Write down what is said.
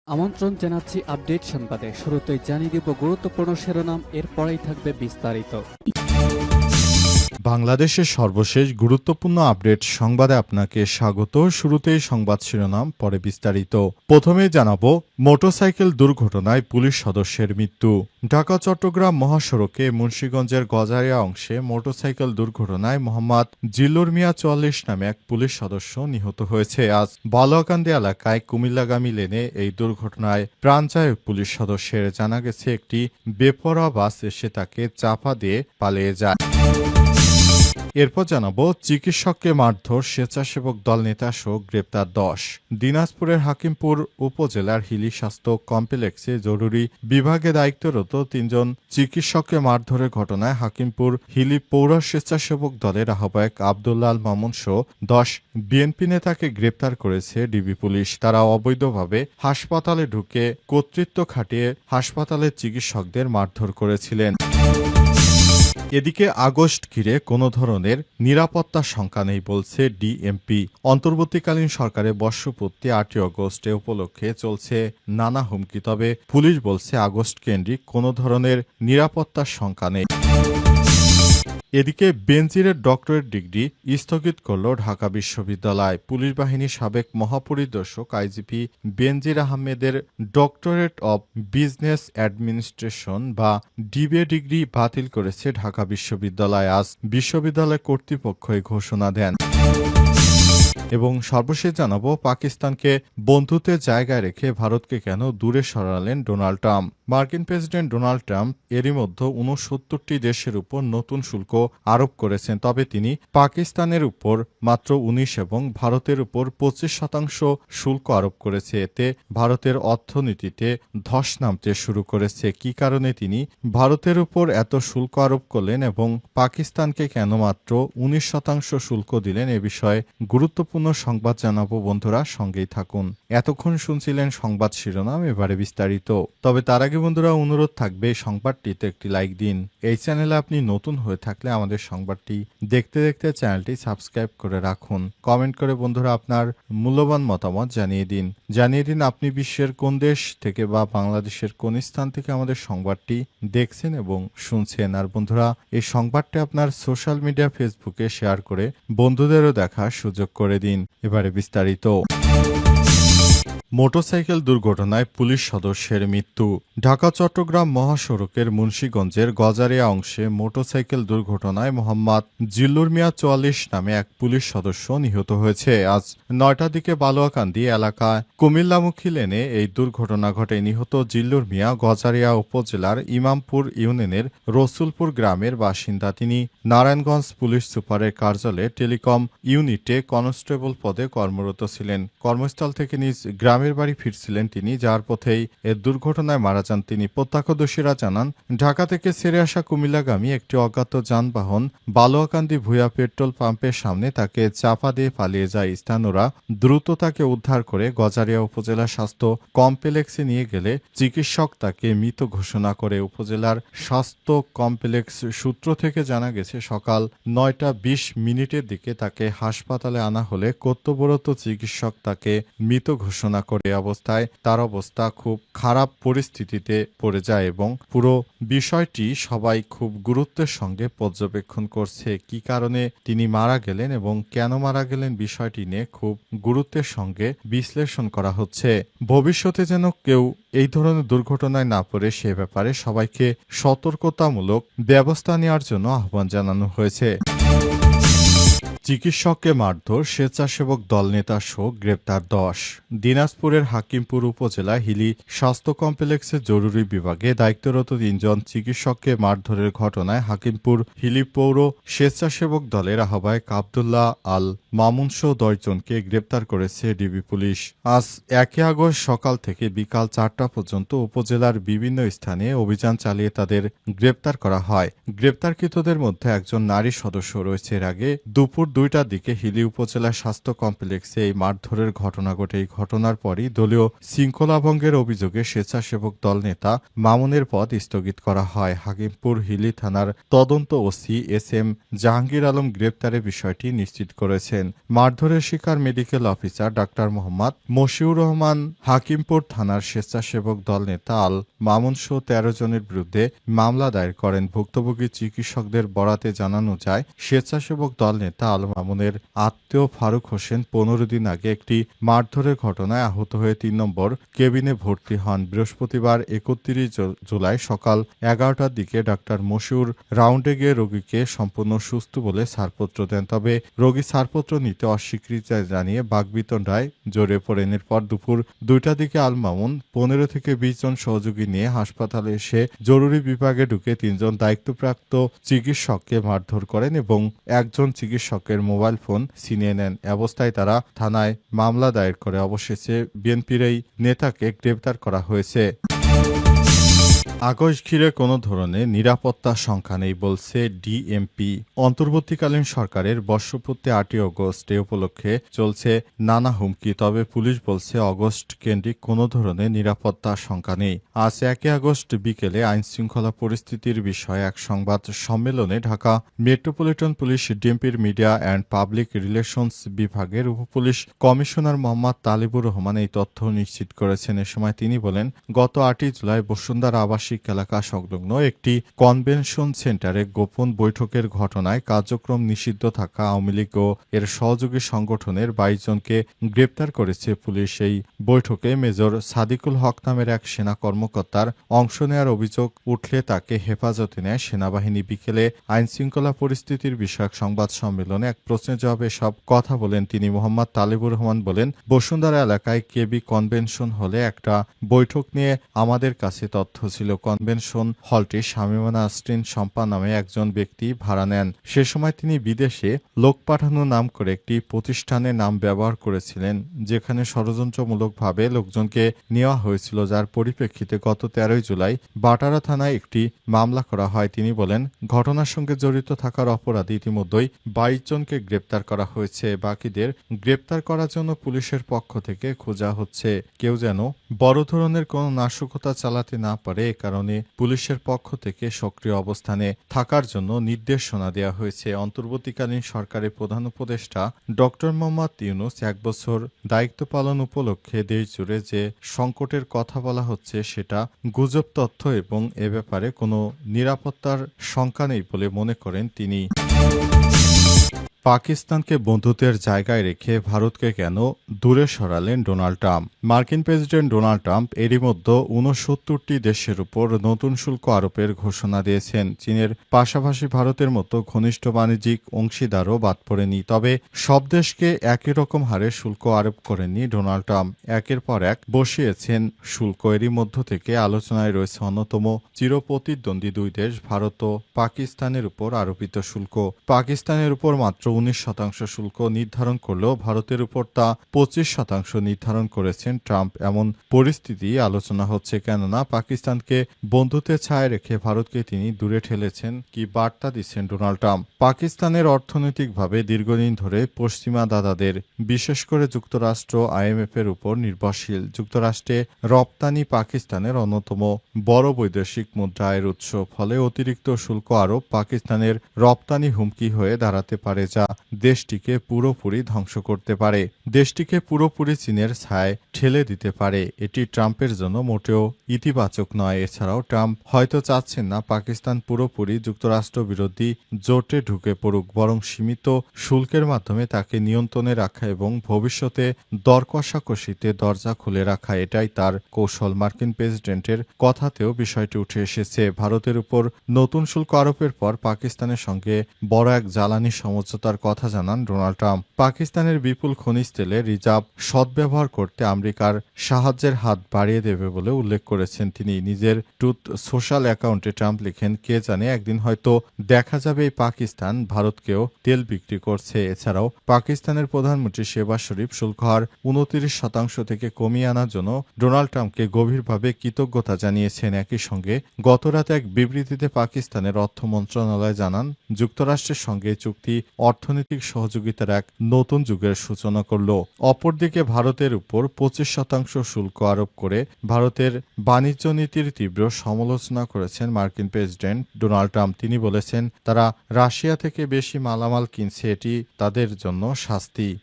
আমন্ত্রণ জানাচ্ছি আপডেট সংবাদে। শুরুতেই জানিয়ে দিব গুরুত্বপূর্ণ শিরোনাম, এরপরেই থাকবে বিস্তারিত। বাংলাদেশের সর্বশেষ গুরুত্বপূর্ণ আপডেট সংবাদে আপনাকে স্বাগত। শুরুতেই সংবাদ শিরোনাম, পরে বিস্তারিত। প্রথমেই জানাবো, মোটরসাইকেল দুর্ঘটনায় পুলিশ সদস্যের মৃত্যু। ঢাকা চট্টগ্রাম মহাসড়কে মুন্সিগঞ্জের গজারিয়া অংশে মোটরসাইকেল দুর্ঘটনায় মোহাম্মদ জিল্লুর মিয়া ৪৪ নামে এক পুলিশ সদস্য নিহত হয়েছে। আজ বালুয়াকান্দি এলাকায় কুমিল্লাগামী লেনে এই দুর্ঘটনায় প্রাণ যায় পুলিশ সদস্যের। জানা গেছে, একটি বেপরোয়া বাস এসে তাকে চাপা দিয়ে পালিয়ে যায়। এরপর জানাবো, চিকিৎসককে মারধর, স্বেচ্ছাসেবক দল নেতা সহ গ্রেপ্তার ১০। দিনাজপুরের হাকিমপুর উপজেলার হিলি স্বাস্থ্য কমপ্লেক্সে জরুরি বিভাগে দায়িত্বরত ৩ জন চিকিৎসককে মারধরের ঘটনায় হাকিমপুর হিলি পৌর স্বেচ্ছাসেবক দলের আহ্বায়ক আব্দুল্লাহ আল মামুন সহ ১০ বিএনপি নেতাকে গ্রেপ্তার করেছে ডিবি পুলিশ। তারা অবৈধভাবে হাসপাতালে ঢুকে কর্তৃত্ব খাটিয়ে হাসপাতালের চিকিৎসকদের মারধর করেছিলেন। এদিকে আগস্ট ঘিরে কোনো ধরনের নিরাপত্তার শঙ্কা নেই বলছে ডিএমপি। অন্তর্বর্তীকালীন সরকারের বর্ষপূর্তি ৮ই আগস্ট উপলক্ষে চলছে নানা হুমকি, তবে পুলিশ বলছে আগস্ট কেন্দ্রিক কোনো ধরনের নিরাপত্তার শঙ্কা নেই। এদিকে বেনজিরের ডক্টরেট ডিগ্রি স্থগিত করল ঢাকা বিশ্ববিদ্যালয়। পুলিশ বাহিনীর সাবেক মহাপরিদর্শক আইজিপি বেনজির আহমেদের ডক্টরেট অব বিজনেস অ্যাডমিনিস্ট্রেশন বা ডিবিএ ডিগ্রি বাতিল করেছে ঢাকা বিশ্ববিদ্যালয়। আজ বিশ্ববিদ্যালয় কর্তৃপক্ষ এই ঘোষণা দেন। এবং সর্বশেষ জানাবো, পাকিস্তানকে বন্ধুত্বের জায়গায় রেখে ভারতকে কেন দূরে সরালেন ডোনাল্ড ট্রাম্প। মার্কিন প্রেসিডেন্ট ডোনাল্ড ট্রাম্প এরই মধ্যে ৬৯টি দেশের উপর নতুন শুল্ক আরোপ করেছেন, তবে তিনি পাকিস্তানের উপর মাত্র ১৯ এবং ভারতের উপর ২৫% শুল্ক আরোপ করেছে। এতে ভারতের অর্থনীতিতে ধস নামতে শুরু করেছে। কি কারণে তিনি ভারতের উপর এত শুল্ক আরোপ করলেন এবং পাকিস্তানকে কেন মাত্র ১৯% শুল্ক দিলেন, এ বিষয়ে গুরুত্বপূর্ণ সংবাদ জানাবো। বন্ধুরা, সঙ্গেই থাকুন। এতক্ষণ শুনছিলেন সংবাদ শিরোনাম, এবারে বিস্তারিত। তবে তার আগে বন্ধুরা, অনুরোধ থাকবে সংবাদটিতে একটি লাইক দিন। এই চ্যানেলে আপনি নতুন হয়ে থাকলে আমাদের সংবাদটি দেখতে দেখতে চ্যানেলটি সাবস্ক্রাইব করে রাখুন। কমেন্ট করে বন্ধুরা আপনার মূল্যবান মতামত জানিয়ে দিন আপনি বিশ্বের কোন দেশ থেকে বা বাংলাদেশের কোন স্থান থেকে আমাদের সংবাদটি দেখছেন এবং শুনছেন। আর বন্ধুরা, এই সংবাদটি আপনার সোশ্যাল মিডিয়া ফেসবুকে শেয়ার করে বন্ধুদেরও দেখার সুযোগ করে দিন। এবারে বিস্তারিত। মোটরসাইকেল দুর্ঘটনায় পুলিশ সদস্যের মৃত্যু। ঢাকা চট্টগ্রাম মহাসড়কের মুন্সিগঞ্জের গজারিয়া অংশে মোটরসাইকেল দুর্ঘটনায় মোহাম্মদ জিল্লুর মিয়া ৪৪ নামে এক পুলিশ সদস্য নিহত হয়েছে। আজ ৯টার দিকে বালুয়াকান্দি এলাকায় কুমিল্লামুখী লেনে এই দুর্ঘটনা ঘটে। নিহত জিল্লুর মিয়া গজারিয়া উপজেলার ইমামপুর ইউনিয়নের রসুলপুর গ্রামের বাসিন্দা। তিনি নারায়ণগঞ্জ পুলিশ সুপারের কার্যালয়ে টেলিকম ইউনিটে কনস্টেবল পদে কর্মরত ছিলেন। কর্মস্থল থেকে নিজ গ্রামের বাড়ি ফিরছিলেন তিনি, যার পথেই এর দুর্ঘটনায় মারা যান তিনি। প্রত্যক্ষদর্শীরা জানান, ঢাকা থেকে ছেড়ে আসা কুমিল্লাগামী একটি অজ্ঞাত যানবাহন বালুয়াকান্দি ভূয়া পেট্রোল পাম্পের সামনে তাকে চাপা দিয়ে পালিয়ে যায়। স্থানীয়রা দ্রুত তাকে উদ্ধার করে গজারিয়া উপজেলা স্বাস্থ্য কমপ্লেক্সে নিয়ে গেলে চিকিৎসক তাকে মৃত ঘোষণা করে। উপজেলার স্বাস্থ্য কমপ্লেক্স সূত্র থেকে জানা গেছে, সকাল ৯টা ২০ দিকে তাকে হাসপাতালে আনা হলে কর্তব্যরত চিকিৎসক তাকে মৃত ঘোষণা করে। অবস্থায় তার অবস্থা খুব খারাপ পরিস্থিতিতে পড়ে যায় এবং পুরো বিষয়টি সবাই খুব গুরুত্বের সঙ্গে পর্যবেক্ষণ করছে। কি কারণে তিনি মারা গেলেন এবং কেন মারা গেলেন, বিষয়টি নিয়ে খুব গুরুত্বের সঙ্গে বিশ্লেষণ করা হচ্ছে। ভবিষ্যতে যেন কেউ এই ধরনের দুর্ঘটনায় না পড়ে সে ব্যাপারে সবাইকে সতর্কতামূলক ব্যবস্থা নেওয়ার জন্য আহ্বান জানানো হয়েছে। চিকিৎসককে মারধর, স্বেচ্ছাসেবক দল নেতা সহ গ্রেপ্তার ১০। দিনাজপুরের হাকিমপুর উপজেলা হিলি স্বাস্থ্য কমপ্লেক্সের জরুরি বিভাগে দায়িত্বরত ৩ জন চিকিৎসককে মারধরের ঘটনায় হাকিমপুর হিলি পৌর স্বেচ্ছাসেবক দলের আহ্বায়ক আব্দুল্লাহ আল মামুন সহ ১০ জনকে গ্রেপ্তার করেছে ডিবি পুলিশ। আজ ১ আগস্ট সকাল থেকে বিকাল ৪টা পর্যন্ত উপজেলার বিভিন্ন স্থানে অভিযান চালিয়ে তাদের গ্রেপ্তার করা হয়। গ্রেপ্তারকৃতদের মধ্যে একজন নারী সদস্য রয়েছে। এর আগে দুপুর 2টার দিকে হিলি উপজেলা স্বাস্থ্য কমপ্লেক্সে এই মারধরের ঘটনা ঘটে। এই ঘটনার পরই দলীয় শৃঙ্খলাভঙ্গের অভিযোগে স্বেচ্ছাসেবক দল নেতা মামুনের পদ স্থগিত করা হয়। হাকিমপুর হিলি থানার তদন্ত ওসি SM জাহাঙ্গীর আলম গ্রেপ্তারের বিষয়টি নিশ্চিত করেছেন। মারধরের শিকার মেডিকেল অফিসার ডাক্তার মোহাম্মদ মশিউর রহমান হাকিমপুর থানার স্বেচ্ছাসেবক দল নেতা আল মামুন সহ 13 জনের বিরুদ্ধে মামলা দায়ের করেন। ভুক্তভোগী চিকিৎসকদের বরাতে জানানো যায়, স্বেচ্ছাসেবক দল নেতা আল মামুনের আত্মীয় ফারুক হোসেন 15 দিন আগে একটি মারধরের ঘটনায় আহত হয়ে 3 নম্বর কেবিনে ভর্তি হন। বৃহস্পতিবার 31 জুলাই সকাল 11টার দিকে ডাক্তার মশিউর রাউন্ডে গিয়ে রোগীকে সম্পূর্ণ সুস্থ বলে ছাড়পত্র দেন। তবে রোগী ছাড়পত্র নিতে অস্বীকৃতি জানিয়ে বাকবিতণ্ডায় জড়িয়ে পড়েন। এরপর দুপুর 2টার দিকে আল মামুন 15 থেকে 20 জন সহযোগী নিয়ে হাসপাতালে এসে জরুরি বিভাগে ঢুকে 3 জন দায়িত্বপ্রাপ্ত চিকিৎসককে মারধর করেন এবং একজন চিকিৎসকের মোবাইল ফোন ছিনিয়ে নেন। অবস্থায় তারা থানায় মামলা দায়ের করে। অবশেষে বিএনপির এই নেতাকে গ্রেপ্তার করা হয়েছে। আগস্ট ঘিরে কোনো ধরনের নিরাপত্তা শঙ্কা নেই বলছে ডিএমপি। অন্তর্বর্তীকালীন সরকারের বর্ষপূর্তি 8ই অগস্ট এ উপলক্ষে চলছে নানা হুমকি। তবে পুলিশ বলছে আগস্ট কেন্দ্রিক কোনো ধরনের নিরাপত্তা শঙ্কা নেই। আজ 1 আগস্ট বিকেলে আইনশৃঙ্খলা পরিস্থিতির বিষয়ে এক সংবাদ সম্মেলনে ঢাকা মেট্রোপলিটন পুলিশ ডিএমপির মিডিয়া অ্যান্ড পাবলিক রিলেশনস বিভাগের উপপুলিশ কমিশনার মোহাম্মদ তালিবুর রহমান এই তথ্য নিশ্চিত করেছেন। এ সময় তিনি বলেন, গত 8ই জুলাই বসুন্ধরা আবাসিক এলাকা সংলগ্ন একটি কনভেনশন সেন্টারে গোপন বৈঠকের ঘটনায় কার্যক্রম নিষিদ্ধ থাকা আওয়ামী লীগ ও এর সহযোগী সংগঠনের 22 জনকে গ্রেপ্তার করেছে পুলিশ। এই বৈঠকে মেজর সাদিকুল হক নামের এক সেনা কর্মকর্তার অংশ নেওয়ার অভিযোগ উঠলে তাকে হেফাজতে নেয় সেনাবাহিনী। বিকেলে আইনশৃঙ্খলা পরিস্থিতির বিষয়ক সংবাদ সম্মেলনে এক প্রশ্নের জবাবে সব কথা বলেন তিনি। মোহাম্মদ তালিবুর রহমান বলেন, বসুন্ধরা এলাকায় কেবি কনভেনশন হলে একটা বৈঠক নিয়ে আমাদের কাছে তথ্য ছিল। কনভেনশন হলটি শামীমা নাসরিন শম্পা নামে একজন ব্যক্তি ভাড়া নেন। সে সময় তিনি বিদেশে লোক পাঠানোর নাম করে একটি প্রতিষ্ঠানের নাম ব্যবহার করেছিলেন, যেখানে ষড়যন্ত্রমূলকভাবে লোকজনকে নেওয়া হয়েছিল, যার পরিপ্রেক্ষিতে গত 13ই জুলাই বাটারা থানায় একটি মামলা করা হয়। তিনি বলেন, ঘটনার সঙ্গে জড়িত থাকার অপরাধে ইতিমধ্যেই 22 জনকে গ্রেপ্তার করা হয়েছে। বাকিদের গ্রেপ্তার করার জন্য পুলিশের পক্ষ থেকে খোঁজা হচ্ছে। কেউ যেন বড় ধরনের কোনো নাশকতা চালাতে না পারে, এ কারণে পুলিশের পক্ষ থেকে সক্রিয় অবস্থানে থাকার জন্য নির্দেশনা দেওয়া হয়েছে। অন্তর্বর্তীকালীন সরকারের প্রধান উপদেষ্টা ডক্টর মোহাম্মদ ইউনূস 1 বছর দায়িত্ব পালন উপলক্ষে দেশজুড়ে যে সংকটের কথা বলা হচ্ছে সেটা গুজব তথ্য এবং এ ব্যাপারে কোনো নিরাপত্তার শঙ্কা নেই বলে মনে করেন তিনি। পাকিস্তানকে বন্ধুত্বের জায়গায় রেখে ভারতকে কেন দূরে সরালেন ডোনাল্ড ট্রাম্প? মার্কিন প্রেসিডেন্ট ডোনাল্ড ট্রাম্প এরই মধ্যে 69টি দেশের উপর নতুন শুল্ক আরোপের ঘোষণা দিয়েছেন। চীনের পাশাপাশি ভারতের মতো ঘনিষ্ঠ বাণিজ্যিক অংশীদারও বাদ পড়েনি। তবে সব দেশকে একই রকম হারে শুল্ক আরোপ করেননি ডোনাল্ড ট্রাম্প। একের পর এক বসিয়েছেন শুল্ক। এরই মধ্য থেকে আলোচনায় রয়েছে অন্যতম চিরপ্রতিদ্বন্দ্বী 2 দেশ ভারত ও পাকিস্তানের উপর আরোপিত শুল্ক। পাকিস্তানের উপর মাত্র 19% শুল্ক নির্ধারণ করলেও ভারতের উপর তা 25% নির্ধারণ করেছেন ট্রাম্প। এমন পরিস্থিতি আলোচনা হচ্ছে, কেননা পাকিস্তানকে বন্ধুত্বের ছায়ায় রেখে ভারতকে তিনি দূরে ঠেলেছেন। কি বার্তা দিচ্ছেন ডোনাল্ড ট্রাম্প? পাকিস্তানের অর্থনৈতিকভাবে দীর্ঘদিন ধরে পশ্চিমা দাদাদের, বিশেষ করে যুক্তরাষ্ট্র IMF এর উপর নির্ভরশীল। যুক্তরাষ্ট্রে রপ্তানি পাকিস্তানের অন্যতম বড় বৈদেশিক মুদ্রা আয়ের উৎস। ফলে অতিরিক্ত শুল্ক আরোপ পাকিস্তানের রপ্তানি হুমকি হয়ে দাঁড়াতে পারে, যা দেশটিকে পুরোপুরি ধ্বংস করতে পারে, দেশটিকে পুরোপুরি চীনের ছায়ায় ঠেলে দিতে পারে। এটি ট্রাম্পের জন্য মোটেও ইতিবাচক নয়। এছাড়াও ট্রাম্প হয়তো চাচ্ছেন না পাকিস্তান পুরোপুরি যুক্তরাষ্ট্র বিরোধী জোটে ঢুকে পড়ুক, বরং সীমিত শুল্কের মাধ্যমে তাকে নিয়ন্ত্রণে রাখা এবং ভবিষ্যতে দর কষাকষিতে দরজা খুলে রাখা, এটাই তার কৌশল। মার্কিন প্রেসিডেন্টের কথাতেও বিষয়টি উঠে এসেছে। ভারতের উপর নতুন শুল্ক আরোপের পর পাকিস্তানের সঙ্গে বড় এক জ্বালানি সমঝোতার কথা জানান ডোনাল্ড ট্রাম্প। পাকিস্তানের বিপুল খনিজ তেলের রিজার্ভ সদ্ব্যবহার করতে আমেরিকার সাহায্যের হাত বাড়িয়ে দেবে বলে উল্লেখ করেছেন তিনি। নিজের ট্রুথ সোশ্যাল অ্যাকাউন্টে ট্রাম্প লিখেন, কে জানে একদিন হয়তো দেখা যাবে এই পাকিস্তান ভারতকেও তেল বিক্রি করছে। এছাড়াও পাকিস্তানের প্রধানমন্ত্রী শেহবাজ শরীফ শুল্ক হার 29% থেকে কমিয়ে আনার জন্য ডোনাল্ড ট্রাম্পকে গভীরভাবে কৃতজ্ঞতা জানিয়েছেন। একই সঙ্গে গতরাতে এক বিবৃতিতে পাকিস্তানের অর্থ মন্ত্রণালয় জানান, যুক্তরাষ্ট্রের সঙ্গে চুক্তি অর্থনৈতিক সহযোগিতার এক নতুন যুগের সূচনা করল। অপরদিকে ভারতের উপর 25% শুল্ক আরোপ করে ভারতের বাণিজ্য নীতির তীব্র সমালোচনা করেছেন মার্কিন প্রেসিডেন্ট ডোনাল্ড ট্রাম্প। তিনি বলেছেন, তারা রাশিয়া থেকে বেশি মালামাল কিনছে, এটি তাদের জন্য শাস্তি।